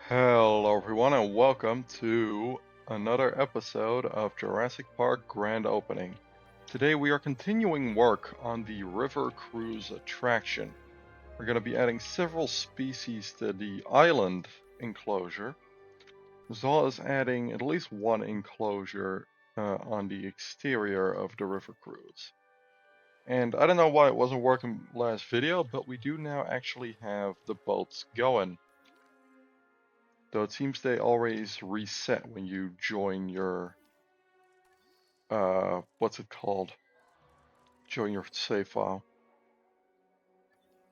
Hello everyone and welcome to another episode of Jurassic Park Grand Opening. Today we are continuing work on the River Cruise attraction. We're going to be adding several species to the island enclosure, as well as adding at least one enclosure on the exterior of the River Cruise. And I don't know why it wasn't working last video, but we do now actually have the boats going. Though it seems they always reset when you join your, what's it called? Join your save file.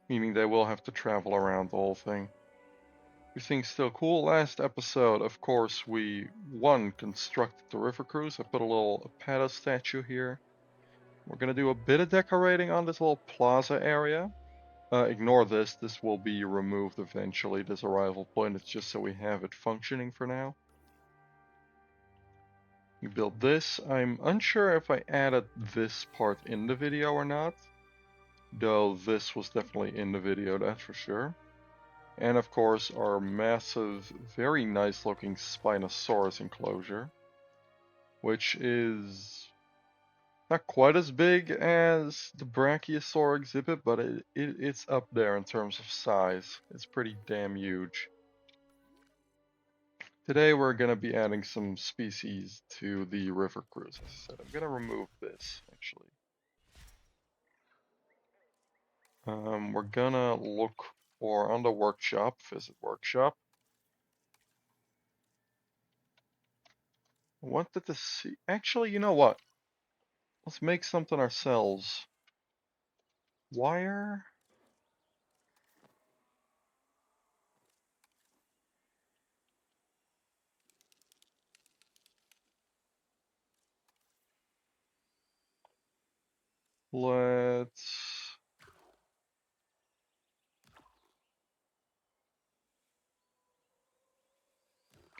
Meaning they will have to travel around the whole thing. Everything's still cool. Last episode, of course, we, constructed the river cruise. I put a little Apata statue here. We're gonna do a bit of decorating on this little plaza area. Ignore this. This will be removed eventually, this arrival point. It's just so we have it functioning for now. You build this. I'm unsure if I added this part in the video or not, though this was definitely in the video, that's for sure. And of course our massive, very nice looking Spinosaurus enclosure, which is not quite as big as the Brachiosaur exhibit, but it's up there in terms of size. It's pretty damn huge. Today we're going to be adding some species to the river cruise. As I said, I'm going to remove this actually. We're gonna look for on the workshop, visit workshop. I wanted to see, actually, you know what? Let's make something ourselves. Wire? Let's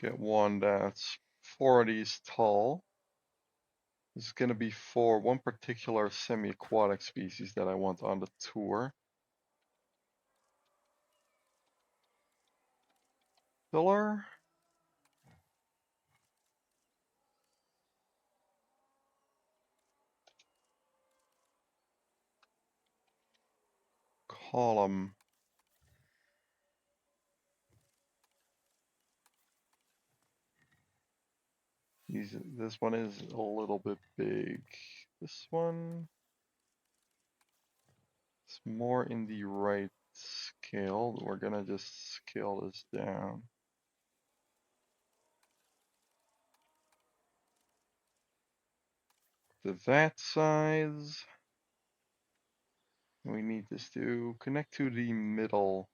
get one that's 4 of these tall. This is gonna be for one particular semi-aquatic species that I want on the tour. Pillar? Column. This one is a little bit big. This one is more in the right scale. We're gonna just scale this down to that size. We need this to connect to the middle.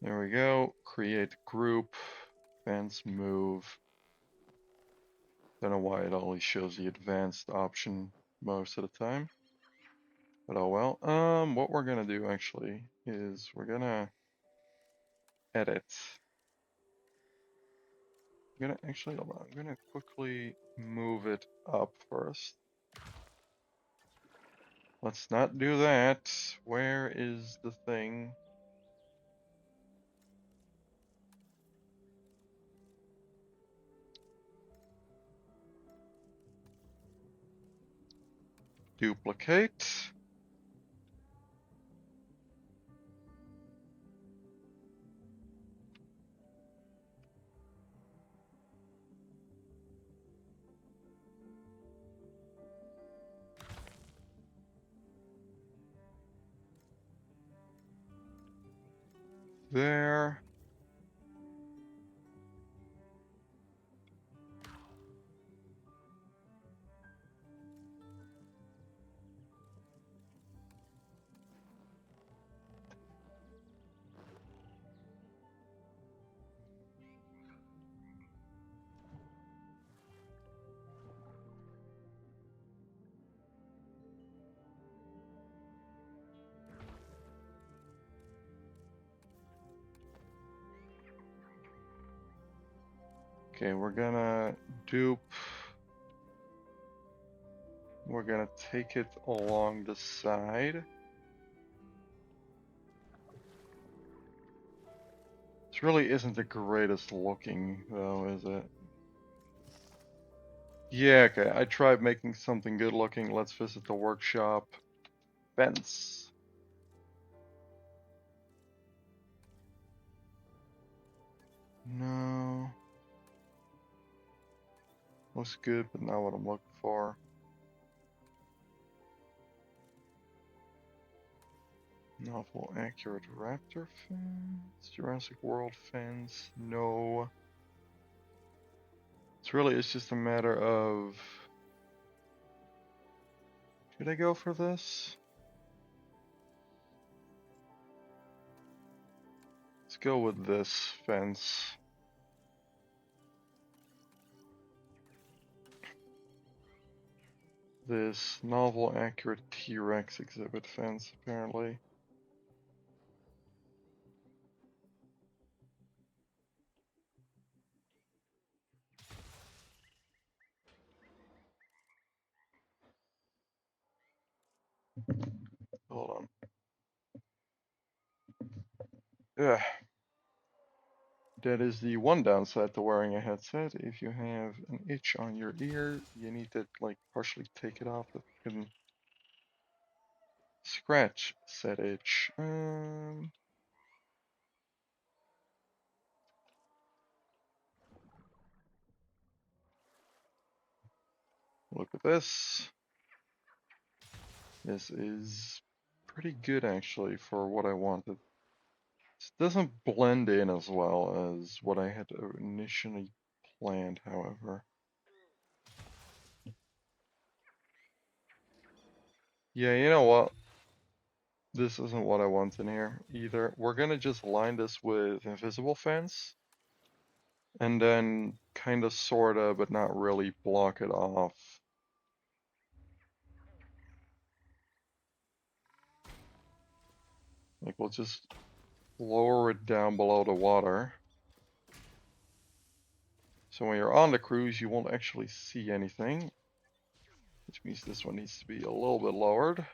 There we go. Create group. Advanced move. Don't know why it only shows the advanced option most of the time. But oh well. What we're gonna do actually is we're gonna edit. Hold on. I'm gonna quickly move it up first. Let's not do that. Where is the thing? Duplicate. There. Okay, we're gonna dupe We're gonna take it along the side. This really isn't the greatest looking, though, is it? Yeah, okay, I tried making something good looking. Let's visit the workshop. Fence. No. Looks good, but not what I'm looking for. Novel accurate raptor fence. Jurassic World fence. No. It's just a matter of... Should I go for this? Let's go with this fence. This novel accurate T-Rex exhibit fence, apparently. Hold on. Ugh. That is the one downside to wearing a headset. If you have an itch on your ear, you need to like partially take it off to can scratch said itch. Look at this. This is pretty good actually for what I wanted. This doesn't blend in as well as what I had initially planned, however. Yeah, you know what? This isn't what I want in here either. We're gonna just line this with invisible fence and then kind of sorta but not really block it off. Like we'll just lower it down below the water. So when you're on the cruise you won't actually see anything. Which means this one needs to be a little bit lowered.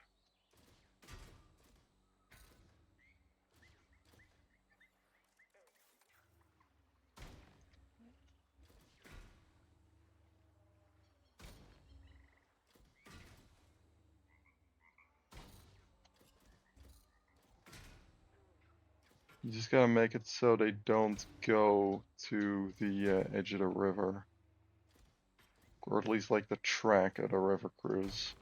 You just gotta make it so they don't go to the edge of the river. Or at least like the track of the river cruise.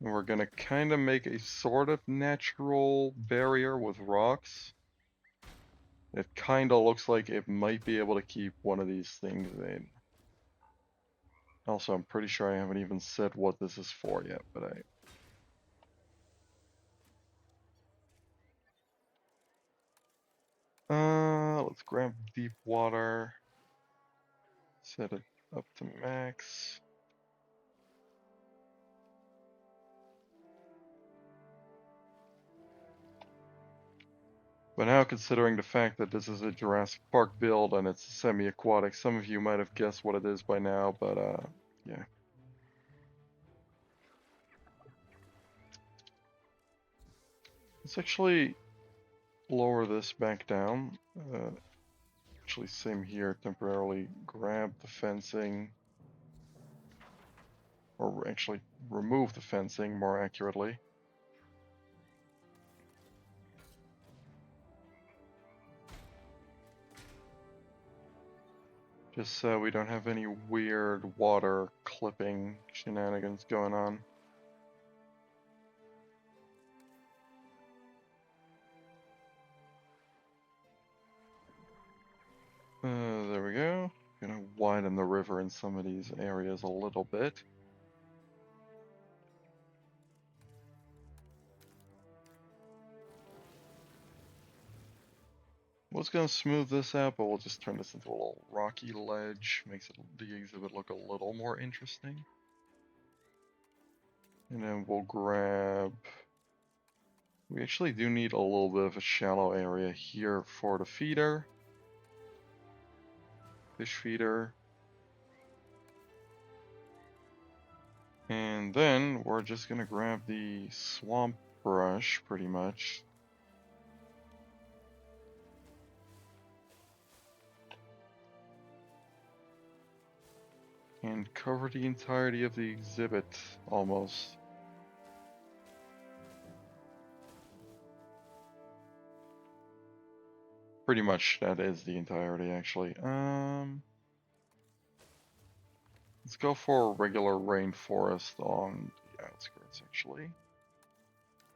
And we're gonna kind of make a sort of natural barrier with rocks. It kind of looks like it might be able to keep one of these things in. Also, I'm pretty sure I haven't even said what this is for yet, but let's grab deep water. Set it up to max. But now, considering the fact that this is a Jurassic Park build and it's semi-aquatic, some of you might have guessed what it is by now, but yeah. Let's actually lower this back down. Actually, same here, temporarily grab the fencing, or actually remove the fencing more accurately. Just so we don't have any weird water clipping shenanigans going on. There we go. Gonna widen the river in some of these areas a little bit. Was gonna smooth this out, but we'll just turn this into a little rocky ledge. Makes the exhibit look a little more interesting. And then we'll grab... We actually do need a little bit of a shallow area here for the feeder. fish feeder. And then we're just gonna grab the swamp brush, pretty much. And cover the entirety of the exhibit, almost. Pretty much that is the entirety, actually. Let's go for a regular rainforest on the outskirts, actually.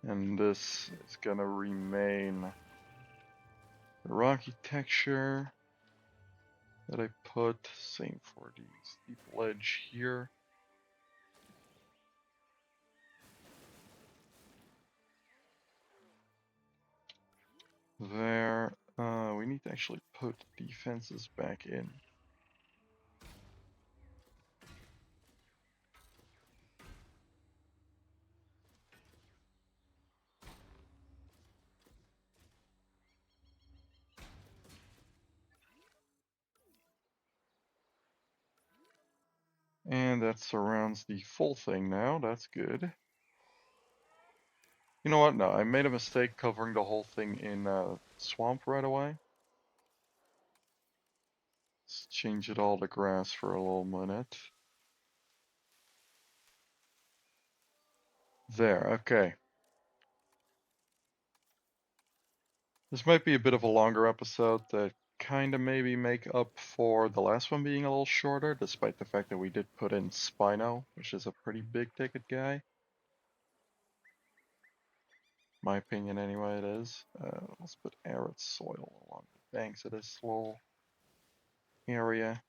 And this is gonna remain the rocky texture that I put. Same for the steep ledge here. There. We need to actually put defenses back in. And that surrounds the full thing now. That's good. You know what? No, I made a mistake covering the whole thing in swamp right away. Let's change it all to grass for a little minute. There, okay. This might be a bit of a longer episode that kind of maybe make up for the last one being a little shorter, despite the fact that we did put in Spino, which is a pretty big ticket guy. My opinion anyway, it is. Let's put arid soil along the banks of this little area.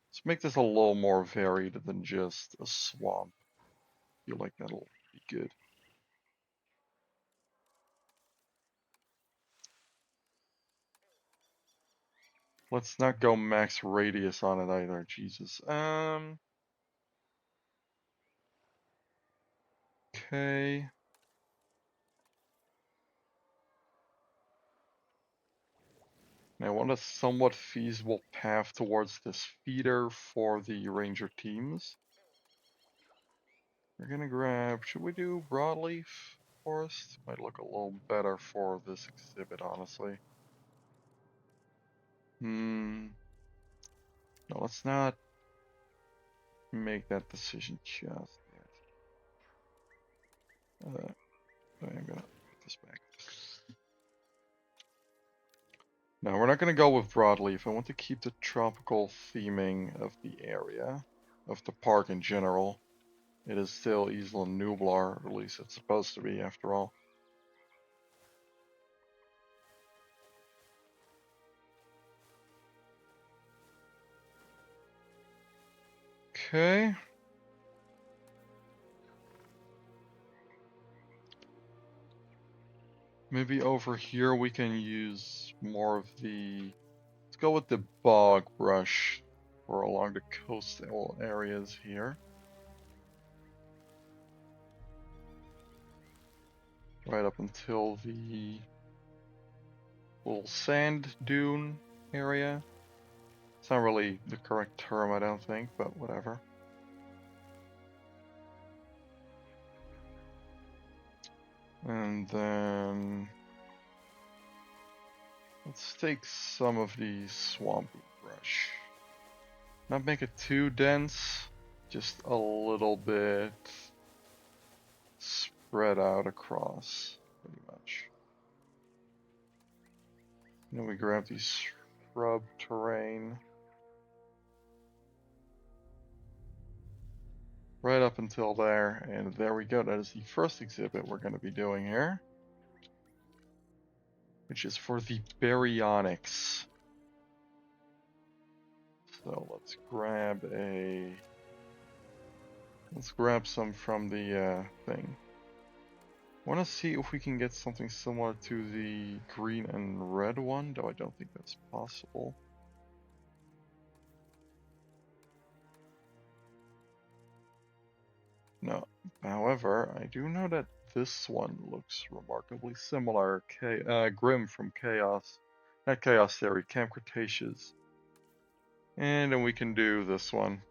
Let's make this a little more varied than just a swamp. I feel like that'll be good. Let's not go max radius on it either, Jesus. Okay. I want a somewhat feasible path towards this feeder for the ranger teams. We're gonna grab, should we do broadleaf forest? Might look a little better for this exhibit, honestly. No, let's not make that decision just yet. I'm gonna put this back. No, we're not gonna go with broadleaf. I want to keep the tropical theming of the area, of the park in general. It is still Isla Nublar, or at least it's supposed to be after all. Okay. Maybe over here we can use more of the... Let's go with the bog brush for along the coastal areas here. Right up until the little sand dune area. It's not really the correct term, I don't think, but whatever. And then let's take some of the swampy brush. Not make it too dense, just a little bit spread out across, pretty much. And then we grab the shrub terrain. Right up until there, and there we go. That is the first exhibit we're going to be doing here, which is for the baryonyx. So let's grab some from the thing. I want to see if we can get something similar to the green and red one, though I don't think that's possible. No. However, I do know that this one looks remarkably similar. Grim from Chaos At Chaos Theory, Camp Cretaceous. And then we can do this one.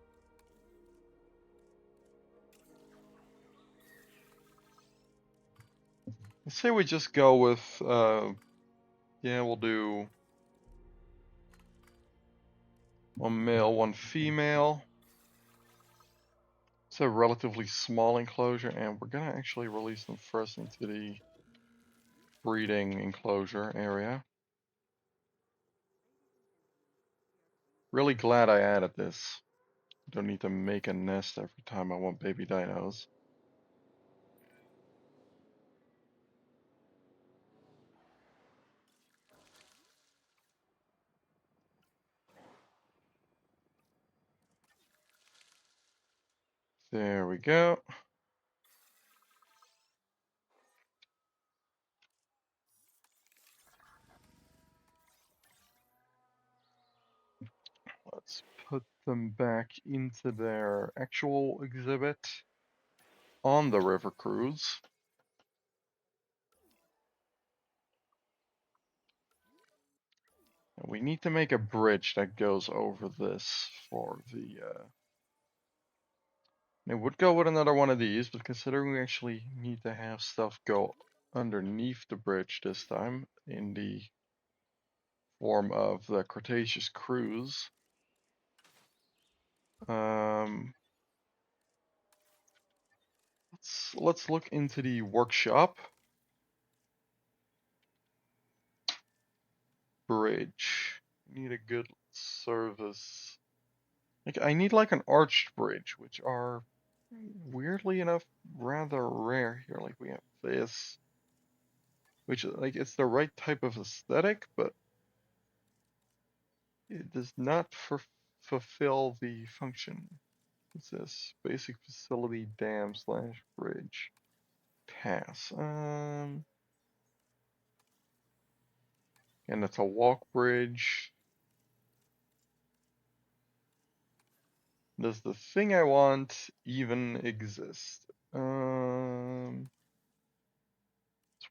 Let's say we just go with, yeah, we'll do one male, one female. It's a relatively small enclosure, and we're gonna actually release them first into the breeding enclosure area. Really glad I added this. Don't need to make a nest every time I want baby dinos. There we go. Let's put them back into their actual exhibit on the river cruise. And we need to make a bridge that goes over this for the, it would go with another one of these, but considering we actually need to have stuff go underneath the bridge this time in the form of the Cretaceous cruise, let's look into the workshop. Bridge. Need a good service. Like I need like an arched bridge, which are weirdly enough rather rare here. Like we have this, which like it's the right type of aesthetic, but it does not fulfill the function. What's this? Basic facility dam slash bridge. Pass. And it's a walk bridge. Does the thing I want even exist? It's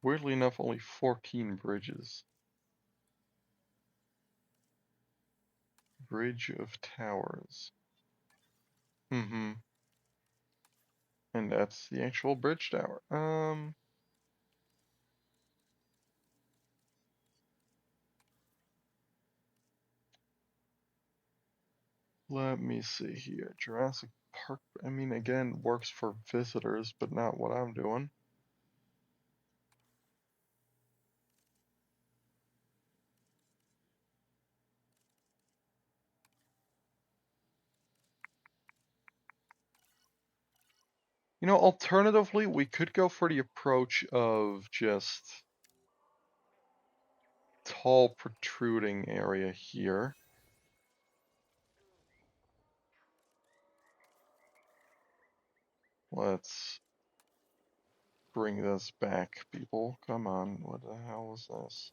weirdly enough only 14 bridges. Bridge of Towers. Mm-hmm. And that's the actual bridge tower. Let me see here. Jurassic Park, I mean, again, works for visitors, but not what I'm doing. You know, alternatively, we could go for the approach of just tall protruding area here. Let's bring this back, people. Come on, what the hell is this?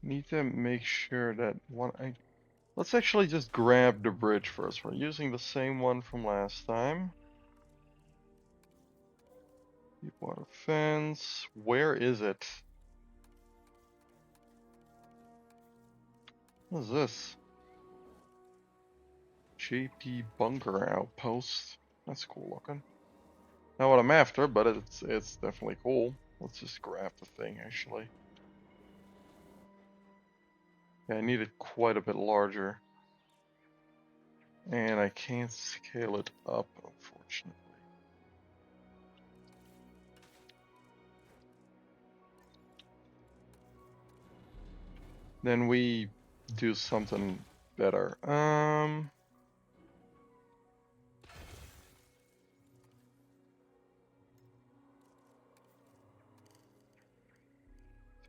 Need to make sure that let's actually just grab the bridge first. We're using the same one from last time. Deep water fence. Where is it? What is this? JP Bunker Outpost. That's cool looking. Not what I'm after, but it's definitely cool. Let's just grab the thing actually. Yeah, I need it quite a bit larger. And I can't scale it up, unfortunately. Then we do something better.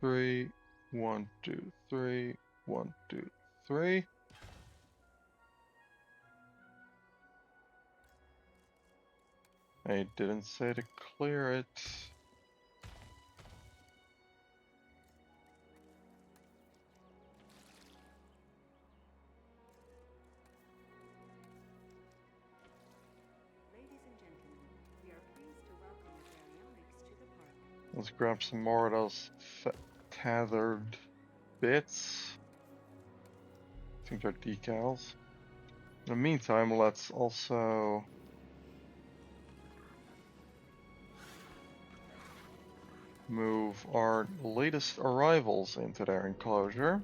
3, 1, 2, 3, 1, 2, 3. I didn't say to clear it. Let's grab some more of those tethered bits. I think they're decals. In the meantime, let's also move our latest arrivals into their enclosure.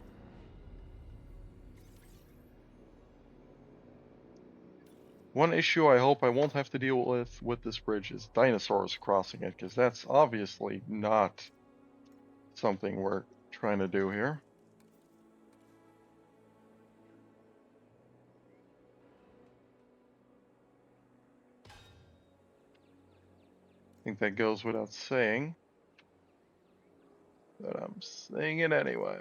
One issue I hope I won't have to deal with this bridge is dinosaurs crossing it, because that's obviously not something we're trying to do here. I think that goes without saying, but I'm saying it anyway.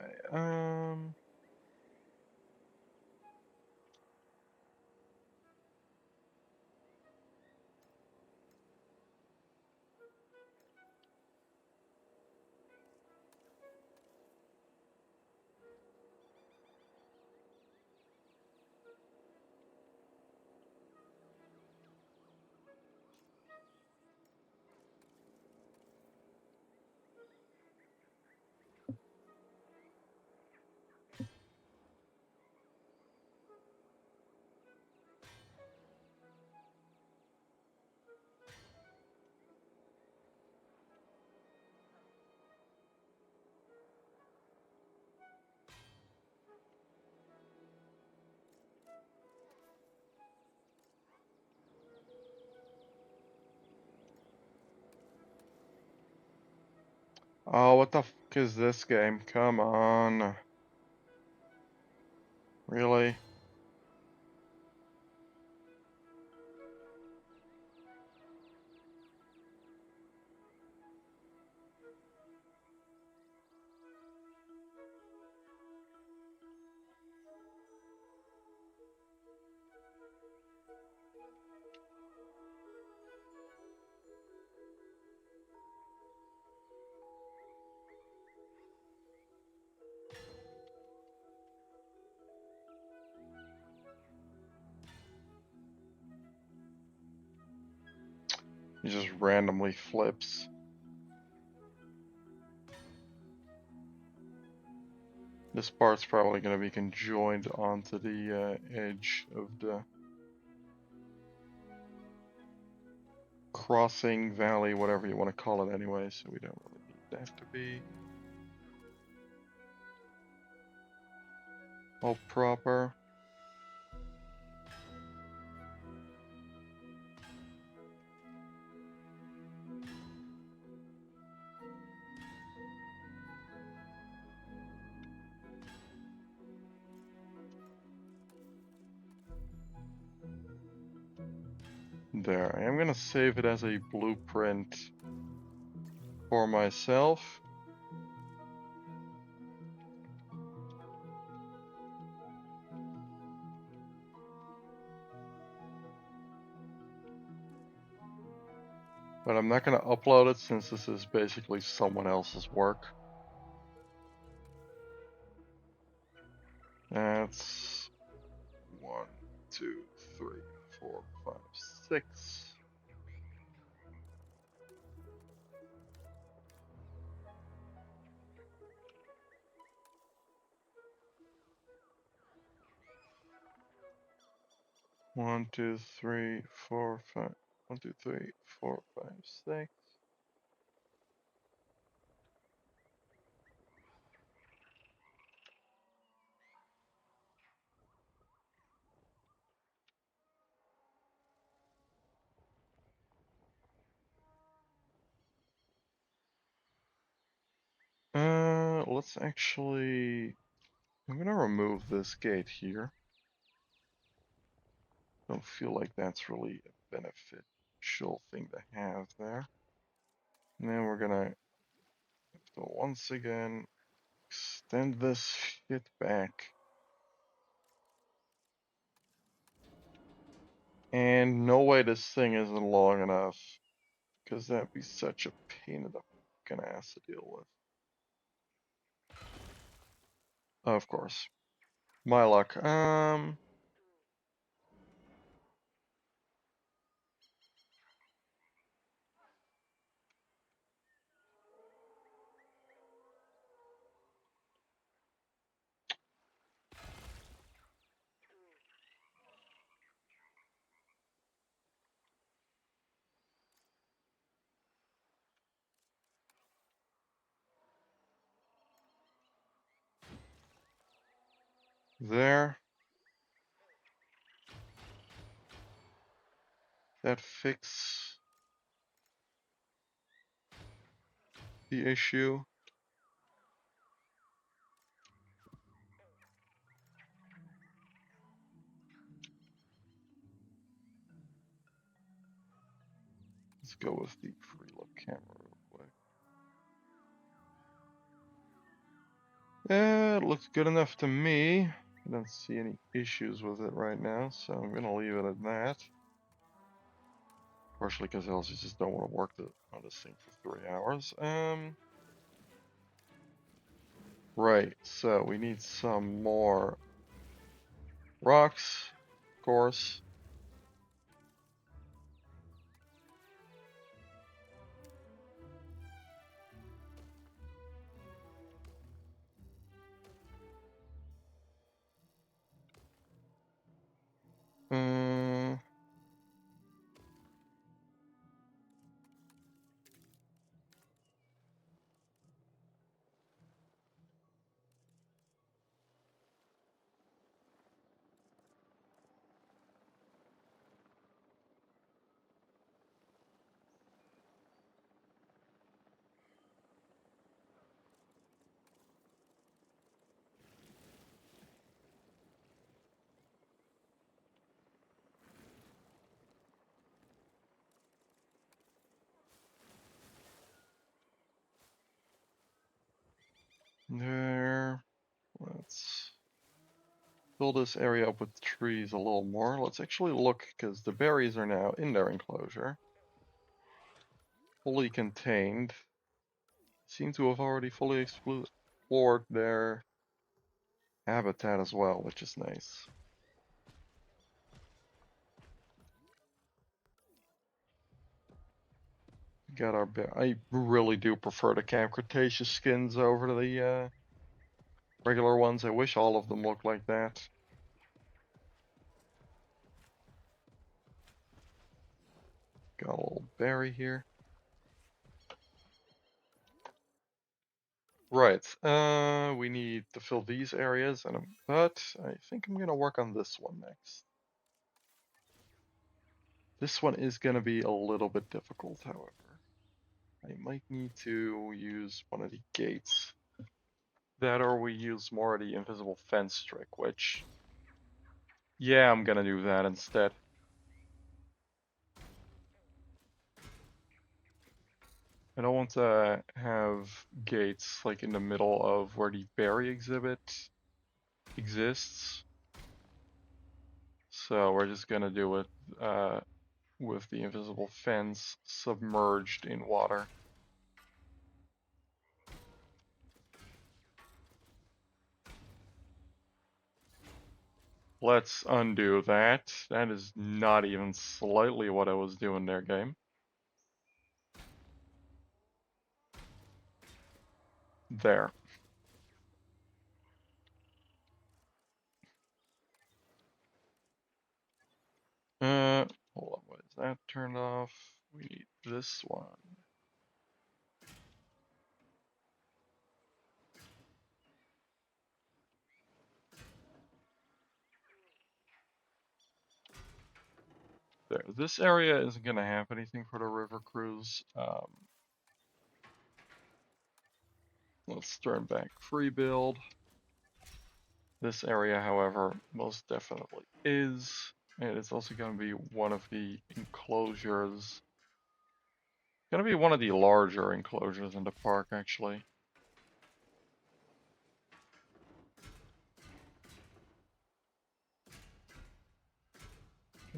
Oh, what the fuck is this game? Come on. Really? He just randomly flips. This part's probably going to be conjoined onto the edge of the crossing valley, whatever you want to call it anyway, so we don't really need that to be all proper. There, I am going to save it as a blueprint for myself. But I'm not going to upload it since this is basically someone else's work. That's 1, 2, 3, 4, 5, 6. One, two, three, four, five. 1, 2, 3, 4, 5, 6. Let's actually. I'm gonna remove this gate here. Don't feel like that's really a beneficial thing to have there. And then we're gonna So once again, extend this shit back. And no way this thing isn't long enough, because that'd be such a pain in the fucking ass to deal with. Of course. My luck. There. That fix the issue. Let's go with the pre-look camera real quick. Yeah, it looks good enough to me. I don't see any issues with it right now, so I'm gonna leave it at that. Partially because I also just don't want to work on this thing for 3 hours. Right, so we need some more rocks, of course. Uh, there. Let's fill this area up with trees a little more. Let's actually look, because the berries are now in their enclosure. Fully contained. Seem to have already fully explored their habitat as well, which is nice. Got our bear. I really do prefer the Camp Cretaceous skins over the regular ones. I wish all of them looked like that. Got a little berry here. Right, we need to fill these areas, but I think I'm gonna work on this one next. This one is gonna be a little bit difficult, however. I might need to use one of the gates. That or we use more of the invisible fence trick, which... Yeah, I'm gonna do that instead. I don't want to have gates like in the middle of where the berry exhibit exists. So we're just gonna do it with the invisible fence submerged in water. Let's undo that. That is not even slightly what I was doing there, game. There. Hold on, what is that turned off? We need this one. There. This area isn't going to have anything for the river cruise. Let's turn back free build. This area, however, most definitely is. And it's also going to be one of the enclosures. Going to be one of the larger enclosures in the park, actually.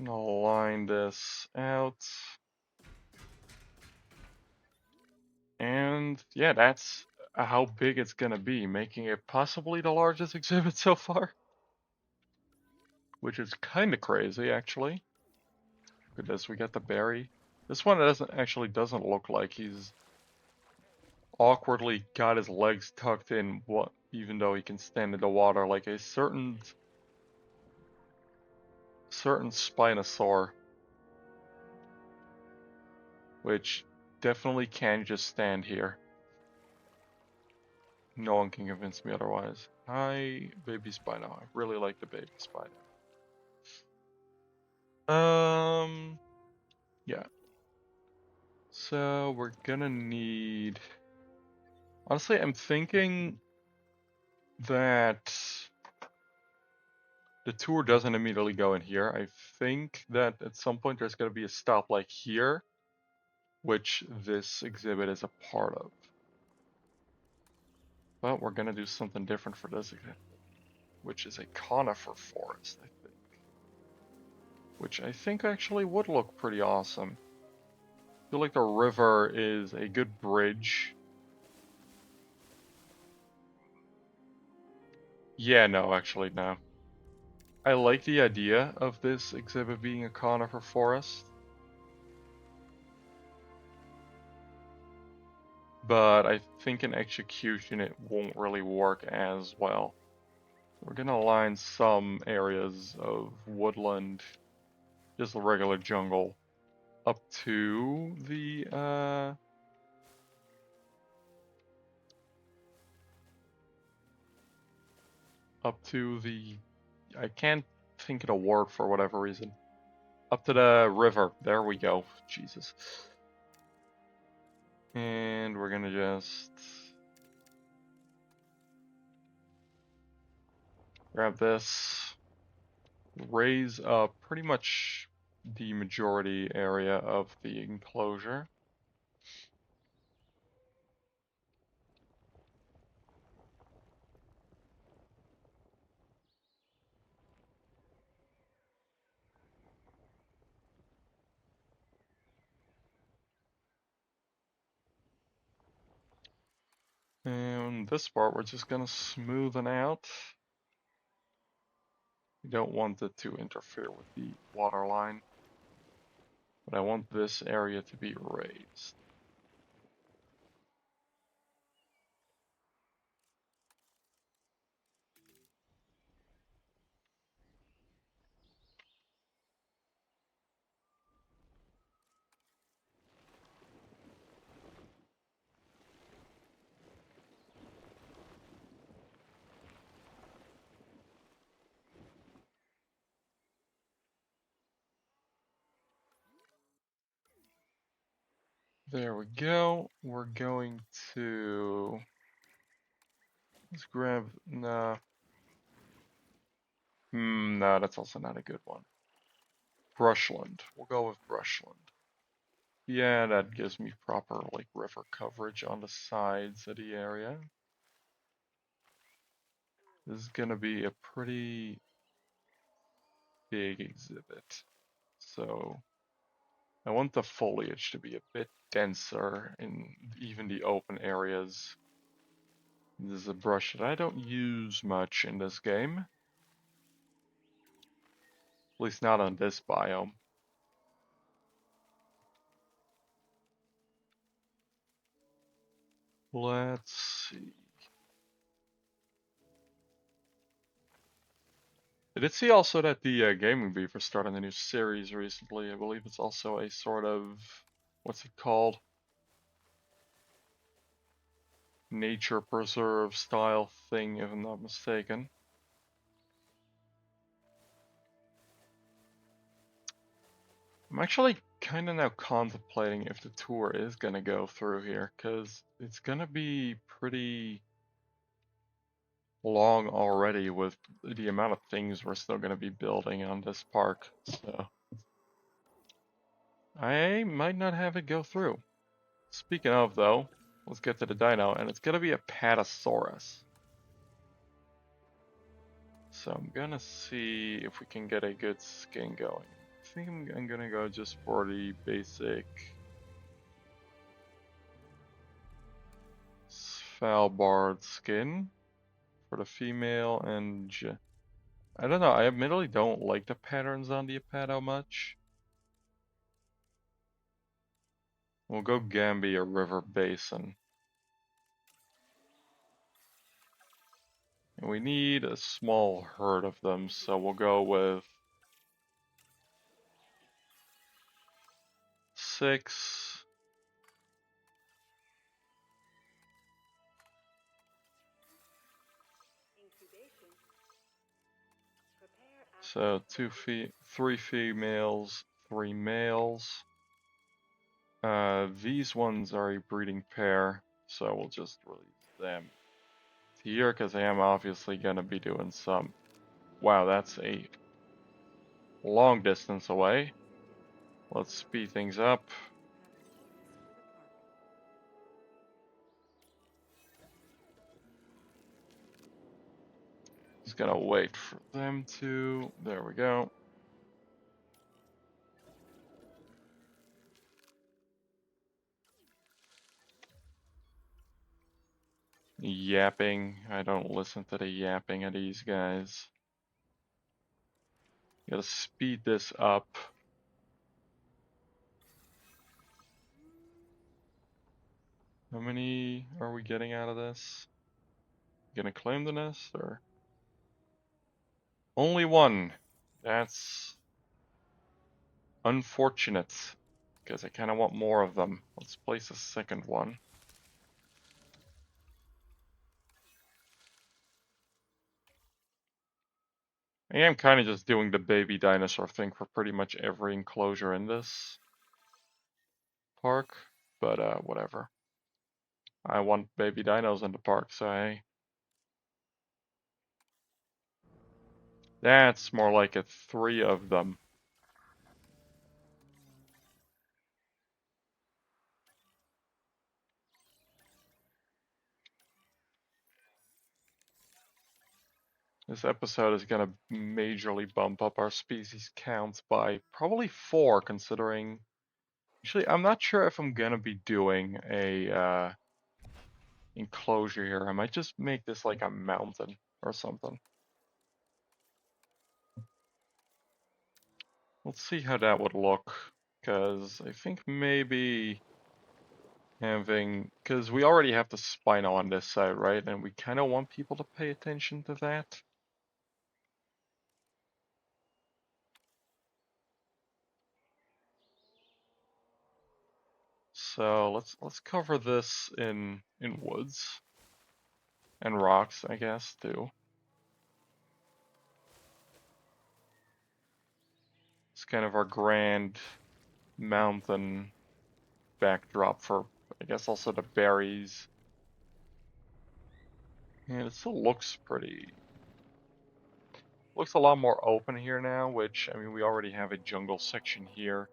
gonna line this out. And yeah, that's how big it's gonna be, making it possibly the largest exhibit so far. Which is kind of crazy, actually. Look at this, we got the berry. This one doesn't look like he's awkwardly got his legs tucked in, even though he can stand in the water like a certain Spinosaur, which definitely can just stand here. No one can convince me otherwise. Hi, baby Spino. I really like the baby Spino. Yeah. So we're gonna need. Honestly, I'm thinking that the tour doesn't immediately go in here. I think that at some point there's gonna be a stop like here, which this exhibit is a part of. But we're gonna do something different for this exhibit, which is a conifer forest, I think. Which I think actually would look pretty awesome. I feel like the river is a good bridge. Yeah, no, actually, no. I like the idea of this exhibit being a conifer forest. But I think in execution it won't really work as well. We're gonna line some areas of woodland, just a regular jungle, up to the I can't think of a word for whatever reason. Up to the river. There we go. Jesus. And we're gonna just grab this, raise up pretty much the majority area of the enclosure. And this part we're just gonna smoothen out. We don't want it to interfere with the water line, but I want this area to be raised. There we go. We're going to, let's grab, nah. No, that's also not a good one. Brushland. We'll go with brushland. Yeah, that gives me proper like river coverage on the sides of the area. This is gonna be a pretty big exhibit. So I want the foliage to be a bit denser in even the open areas. This is a brush that I don't use much in this game. At least not on this biome. Let's see. I did see also that the Gaming Beaver started a new series recently. I believe it's also a sort of, what's it called? Nature preserve style thing, if I'm not mistaken. I'm actually kind of now contemplating if the tour is going to go through here, because it's going to be pretty long already with the amount of things we're still going to be building on this park, so I might not have it go through. Speaking of though, let's get to the dino, and it's going to be a Patasaurus. So I'm going to see if we can get a good skin going. I think I'm gonna go just for the basic Svalbard skin for the female, and I don't know, I admittedly don't like the patterns on the Apato much. We'll go Gambia River Basin. And we need a small herd of them, so we'll go with 6. So 3 females, 3 males. These ones are a breeding pair, so we'll just release them here because I am obviously gonna be doing some. Wow, that's a long distance away. Let's speed things up. Just gonna wait for them to. There we go. Yapping. I don't listen to the yapping of these guys. Gotta speed this up. How many are we getting out of this? Gonna claim the nest or? Only 1. That's unfortunate because I kind of want more of them. Let's place a second one. I am kind of just doing the baby dinosaur thing for pretty much every enclosure in this park, but whatever. I want baby dinos in the park, so hey. That's more like it, 3 of them. This episode is gonna majorly bump up our species counts by probably 4, considering. Actually, I'm not sure if I'm gonna be doing a enclosure here. I might just make this like a mountain or something. Let's see how that would look, because I think maybe having, because we already have the Spino on this side, right? And we kind of want people to pay attention to that. So let's cover this in woods and rocks, I guess, too. It's kind of our grand mountain backdrop for, I guess, also the berries. And it still looks pretty. Looks a lot more open here now, which, I mean, we already have a jungle section here.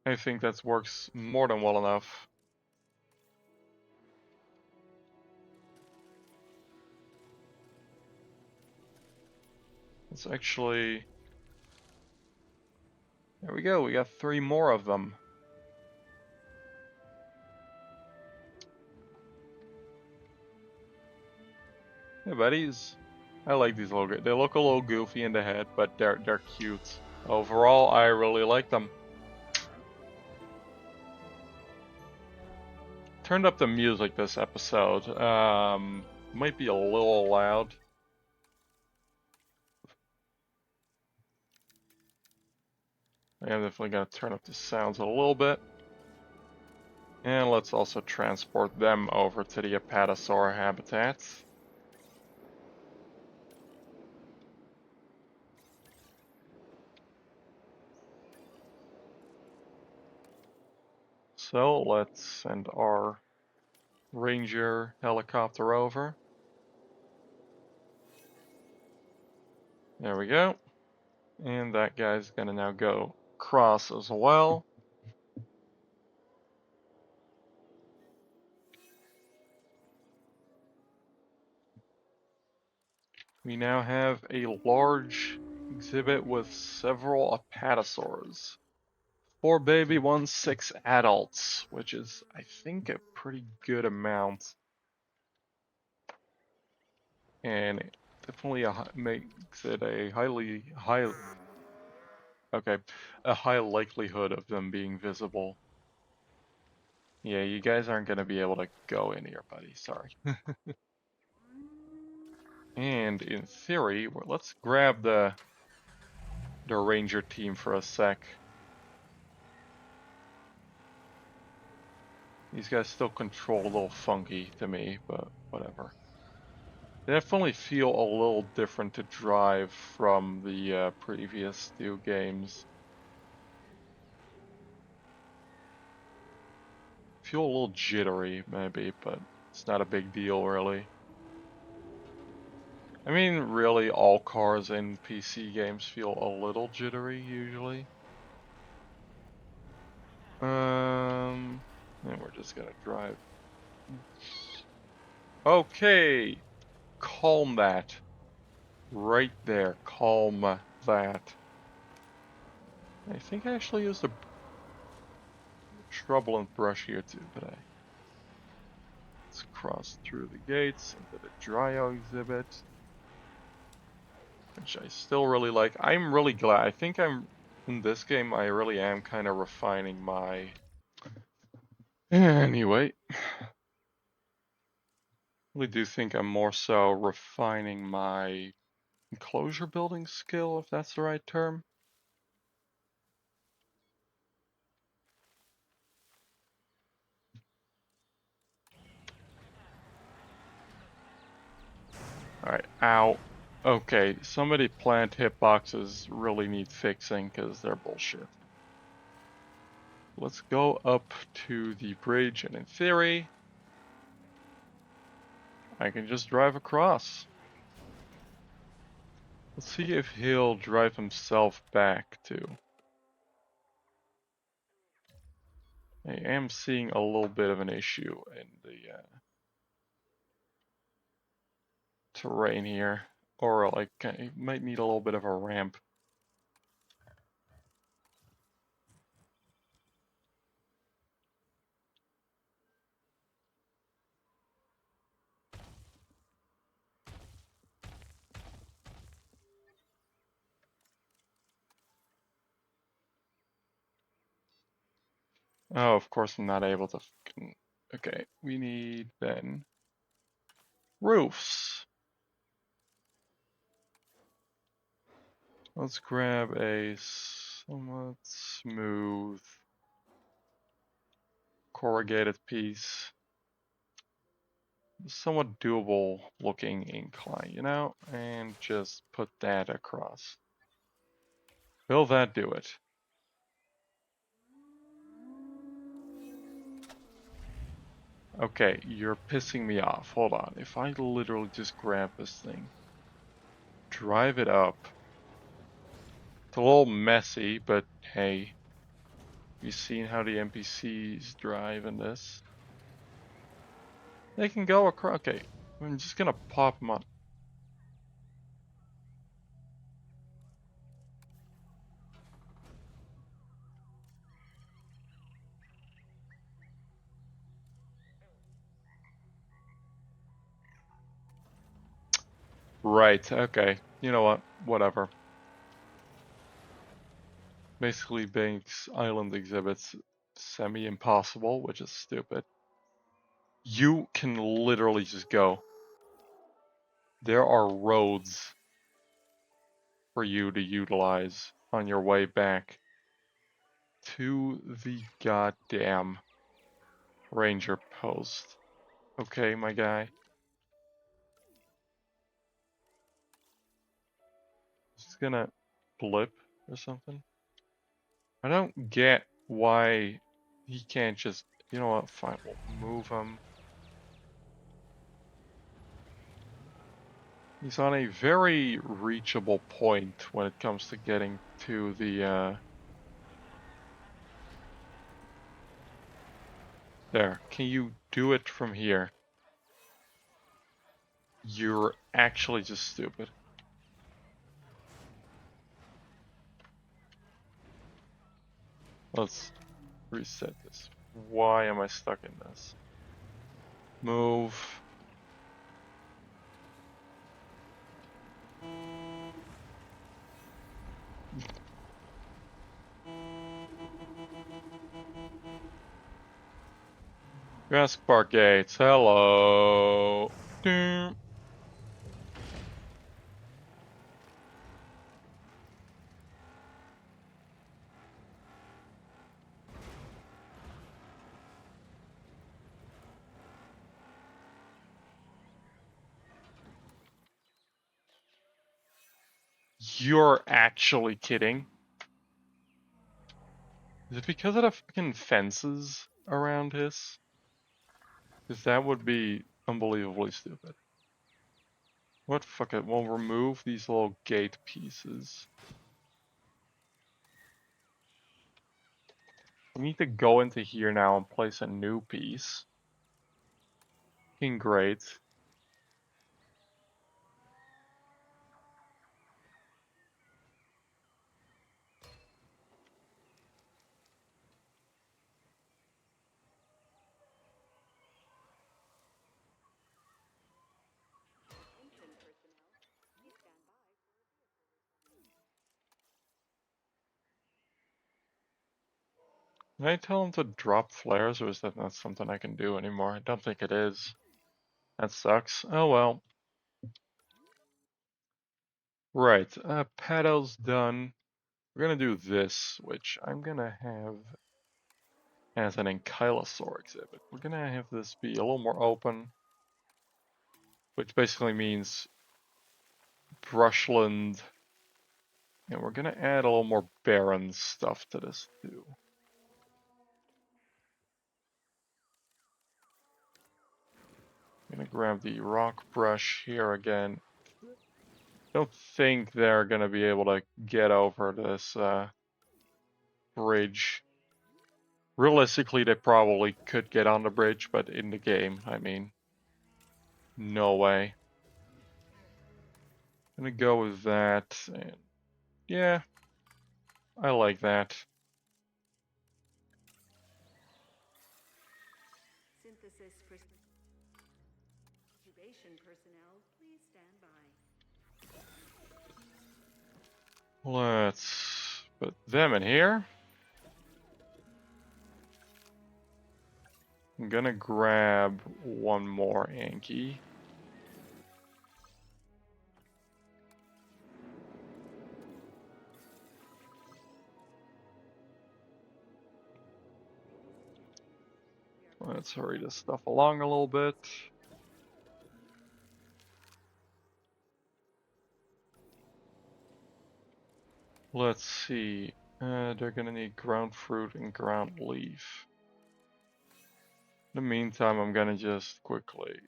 I think that works more than well enough. Let's actually. There we go, we got 3 more of them. Hey buddies. I like these little guys. They look a little goofy in the head, but they're cute. Overall, I really like them. Turned up the music this episode. Might be a little loud. I am definitely gonna turn up the sounds a little bit. And let's also transport them over to the Apatosaur habitats. So let's send our Ranger helicopter over. There we go. And that guy's gonna now go cross as well. We now have a large exhibit with several apatosaurs. 4 baby ones, 6 adults, which is, I think, a pretty good amount. And it definitely makes it a a high likelihood of them being visible. Yeah, you guys aren't going to be able to go in here, buddy. Sorry. And in theory, let's grab the ranger team for a sec. These guys still control a little funky to me, but whatever. They definitely feel a little different to drive from the previous two games. Feel a little jittery, maybe, but it's not a big deal, really. I mean, really, all cars in PC games feel a little jittery, usually. And we're just gonna drive. Okay, calm that. Right there, calm that. I think I actually used a trouble brush here too today. Let's cross through the gates into the Dryo exhibit, which I still really like. I'm really glad. I think I'm in this game. I really am kind of refining my. Anyway, really do think I'm more so refining my enclosure building skill, if that's the right term. Alright, ow. Okay, somebody plant hitboxes really need fixing because they're bullshit. Let's go up to the bridge, and in theory, I can just drive across. Let's see if he'll drive himself back too. I am seeing a little bit of an issue in the terrain here, or like I might need a little bit of a ramp. Oh, of course I'm not able to. Okay, we need then roofs. Let's grab a somewhat smooth corrugated piece. Somewhat doable looking incline, you know? And just put that across. Will that do it? Okay, you're pissing me off. Hold on. If I literally just grab this thing, drive it up. It's a little messy, but hey. You seen how the NPCs drive in this? They can go across. Okay, I'm just gonna pop them on. Right, okay. You know what? Whatever. Basically makes island exhibits semi-impossible, which is stupid. You can literally just go. There are roads for you to utilize on your way back to the goddamn ranger post. Okay, my guy. Just gonna blip or something. I don't get why he can't just, you know what, fine, we'll move him. He's on a very reachable point when it comes to getting to the, there. Can you do it from here? You're actually just stupid. Let's reset this. Why am I stuck in this? Move. Jurassic Park gates. Hello. Doom. You're actually kidding. Is it because of the fucking fences around his? Because that would be unbelievably stupid. What? Fuck it. We'll remove these little gate pieces. We need to go into here now and place a new piece. Fucking great. Can I tell him to drop flares, or is that not something I can do anymore? I don't think it is. That sucks. Oh well. Right, paddle's done. We're gonna do this, which I'm gonna have as an ankylosaur exhibit. We're gonna have this be a little more open, which basically means brushland, and we're gonna add a little more barren stuff to this too. I'm gonna grab the rock brush here again. Don't think they're gonna be able to get over this bridge. Realistically, they probably could get on the bridge, but in the game, I mean, no way. I'm gonna go with that, and yeah, I like that. Synthesis incubation personnel, please stand by. Let's put them in here. I'm gonna grab one more Anki. Let's hurry this stuff along a little bit. Let's see. They're gonna need ground fruit and ground leaf. In the meantime, I'm gonna just quickly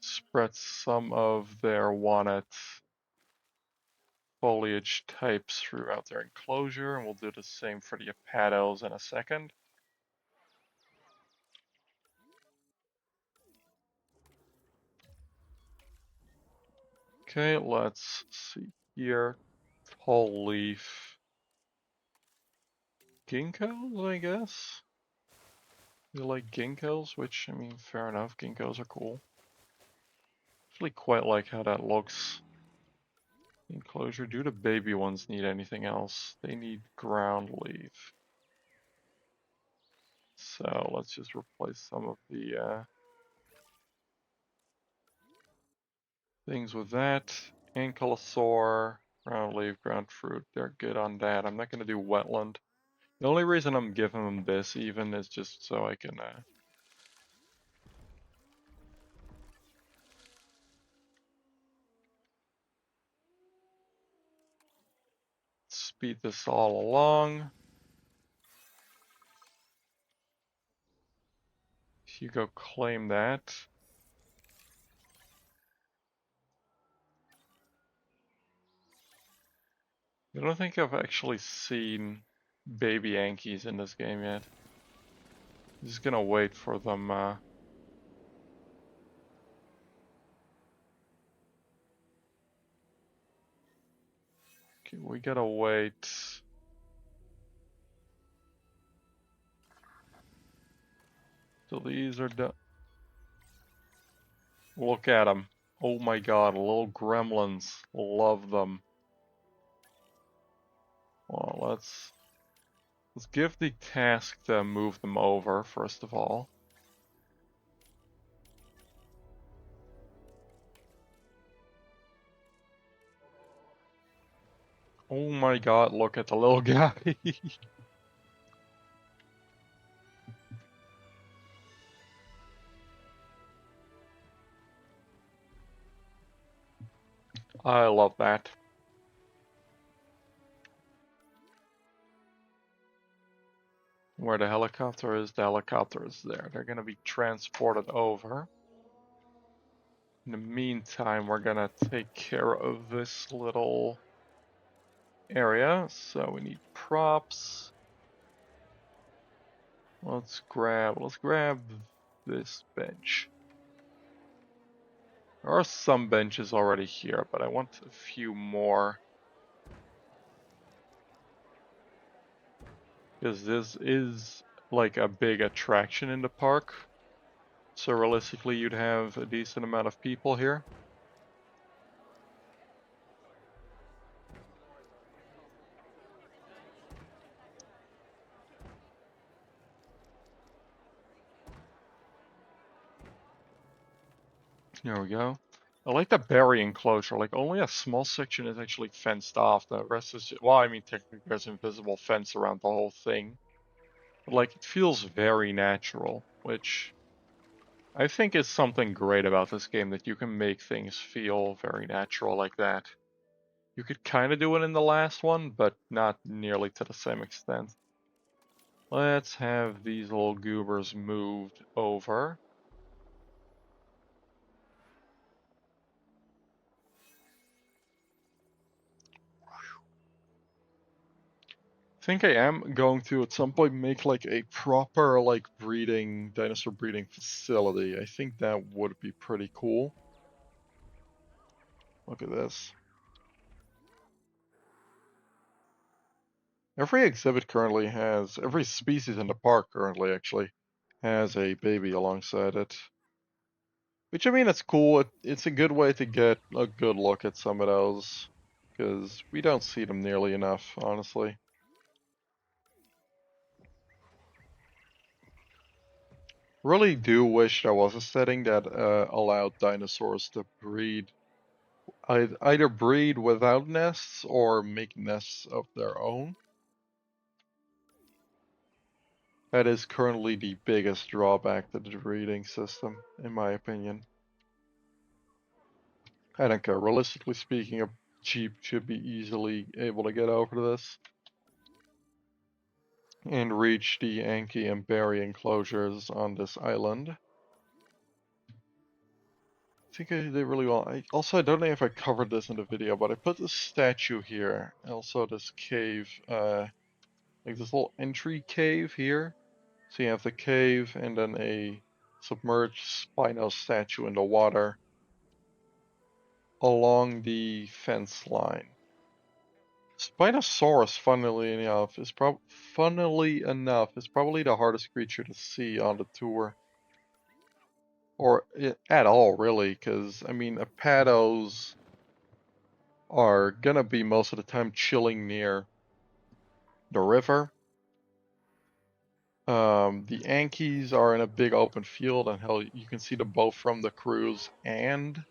spread some of their wanted foliage types throughout their enclosure, and we'll do the same for the apados in a second. Okay, let's see here. Tall leaf. Ginkgos, I guess? You like ginkgos, which, I mean, fair enough. Ginkgos are cool. Actually quite like how that looks. Enclosure. Do the baby ones need anything else? They need ground leaf. So let's just replace some of the things with that. Ankylosaur, ground leaf, ground fruit. They're good on that. I'm not going to do wetland. The only reason I'm giving them this even is just so I can speed this all along. You go claim that. I don't think I've actually seen baby Yankees in this game yet. Just gonna wait for them. Okay, we gotta wait. So these are done. Look at them. Oh my god, little gremlins. Love them. Well, let's give the task to move them over, first of all. Oh my god, look at the little guy. I love that. Where the helicopter is there. They're gonna be transported over. In the meantime, we're gonna take care of this little area. So we need props. Let's grab this bench. There are some benches already here, but I want a few more. Because this is like a big attraction in the park. So realistically, you'd have a decent amount of people here. There we go. I like the berry enclosure. Like, only a small section is actually fenced off. The rest is, well, I mean, technically there's invisible fence around the whole thing. But, like, it feels very natural, which I think is something great about this game, that you can make things feel very natural like that. You could kind of do it in the last one, but not nearly to the same extent. Let's have these little goobers moved over. I think I am going to at some point make like a proper like dinosaur breeding facility. I think that would be pretty cool. Look at this. Every species in the park currently actually has a baby alongside it. Which, I mean, it's cool. It's a good way to get a good look at some of those, because we don't see them nearly enough, honestly. Really do wish there was a setting that allowed dinosaurs to breed, either breed without nests or make nests of their own. That is currently the biggest drawback to the breeding system, in my opinion. I don't care. Realistically speaking, a Jeep should be easily able to get over to this and reach the Anki and Berry enclosures on this island. I think I did really well. I don't know if I covered this in the video, but I put this statue here, and also this cave, like this little entry cave here. So you have the cave and then a submerged Spino statue in the water along the fence line. Spinosaurus, funnily enough, is probably the hardest creature to see on the tour. Or at all, really, because, I mean, Apados are gonna be most of the time chilling near the river. The Ankies are in a big open field, and hell, you can see them both from the cruise and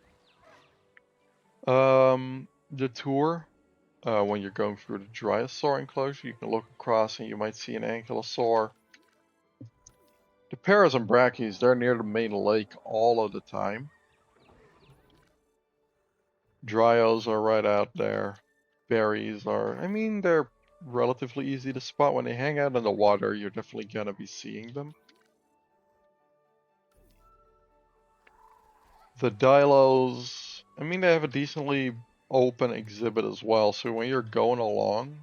the tour. When you're going through the Dryosaur enclosure, you can look across and you might see an Ankylosaur. The Paras and Brachys, they're near the main lake all of the time. Dryos are right out there. Berries are, I mean, they're relatively easy to spot. When they hang out in the water, you're definitely gonna be seeing them. The Dilos, I mean, they have a decently open exhibit as well, so when you're going along,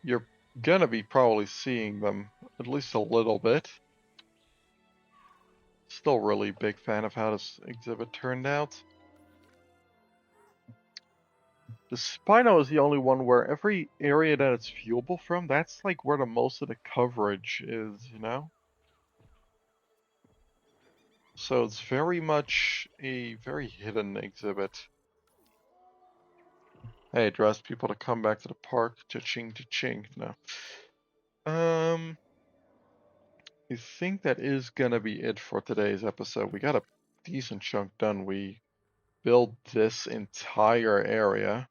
you're gonna be probably seeing them at least a little bit. Still really big fan of how this exhibit turned out. The Spino is the only one where every area that it's viewable from, that's like where the most of the coverage is, you know? So it's very much a very hidden exhibit. Hey, it draws people to come back to the park. Cha-ching, cha-ching. No. I think that is gonna be it for today's episode. We got a decent chunk done. We built this entire area,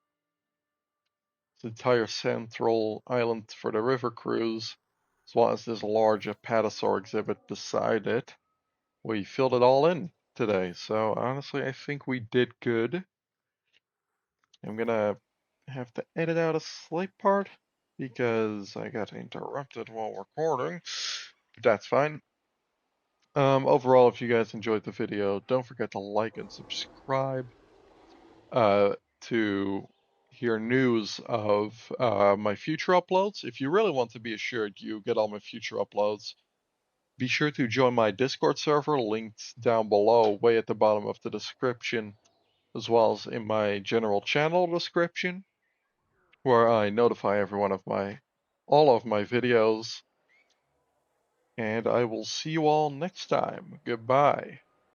this entire central island for the river cruise, as well as this large apatosaur exhibit beside it. We filled it all in today. So honestly, I think we did good. I'm gonna have to edit out a slight part because I got interrupted while recording. But that's fine. Overall, if you guys enjoyed the video, don't forget to like and subscribe to hear news of my future uploads. If you really want to be assured you get all my future uploads, be sure to join my Discord server, linked down below, way at the bottom of the description, as well as in my general channel description, where I notify everyone of all of my videos. And I will see you all next time. Goodbye.